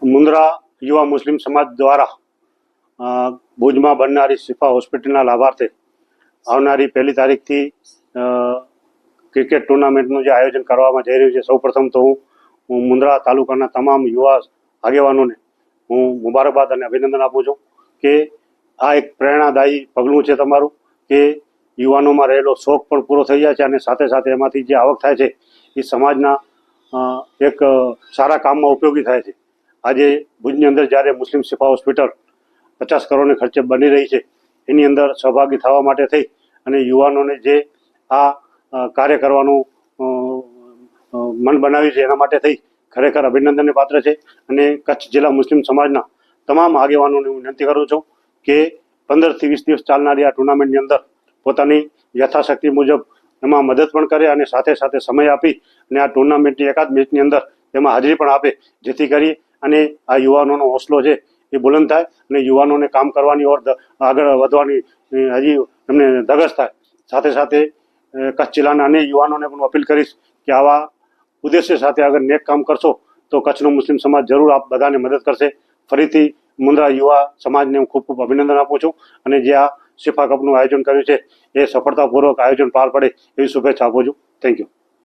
મુન્દ્રા યુવા મુસ્લિમ સમાજ દ્વારા ભુજમાં બનનારી શિફા હોસ્પિટલના લાભાર્થે આવનારી 1 તારીખથી ક્રિકેટ ટુર્નામેન્ટનું જે આયોજન કરવામાં જઈ રહ્યું છે, સૌપ્રથમ તો હું મુન્દ્રા તાલુકાના તમામ યુવા આગેવાનોને હું મુબારકબાદ અને અભિનંદન આપું છું કે આ એક પ્રેરણાદાયી પગલું છે તમારું કે યુવાનોમાં રહેલો શોખ પણ પૂરો થઈ જાય છે અને સાથે સાથે એમાંથી જે આવક થાય છે એ સમાજના એક સારા કામમાં ઉપયોગી થાય છે. આજે ભુજની અંદર જ્યારે મુસ્લિમ શિફા હોસ્પિટલ 50 કરોડને ખર્ચે બની રહી છે, એની અંદર સહભાગી થવા માટે થઈ અને યુવાનોને જે આ કાર્ય કરવાનું મન બનાવ્યું છે એના માટે થઈ ખરેખર અભિનંદનને પાત્ર છે. અને કચ્છ જિલ્લા મુસ્લિમ સમાજના તમામ આગેવાનોને હું વિનંતી કરું છું કે 15 થી 20 દિવસ ચાલનારી આ ટુર્નામેન્ટની અંદર પોતાની યથાશક્તિ મુજબ એમાં મદદ પણ કરે અને સાથે સાથે સમય આપી અને આ ટુર્નામેન્ટની એકાદ મેચની અંદર તેમાં હાજરી પણ આપે, જેથી કરી અને આ યુવાનોનો હોસલો છે એ બુલંદ થાય અને યુવાનોને કામ કરવાની ઓર આગળ વધવાની હજી એમને ધગશ થાય. સાથે સાથે કચ્છ જિલ્લાના અનેક યુવાનોને પણ અપીલ કરીશ કે આવા ઉદ્દેશ્ય સાથે અગર નેક કામ કરશો તો કચ્છનો મુસ્લિમ સમાજ જરૂર આપ બધાને મદદ કરશે. ફરીથી મુન્દ્રા યુવા સમાજને હું ખૂબ ખૂબ અભિનંદન આપું છું અને જે આ શિફા કપનું આયોજન કર્યું છે એ સફળતાપૂર્વક આયોજન પાર પડે એવી શુભેચ્છા આપું છું. Thank you.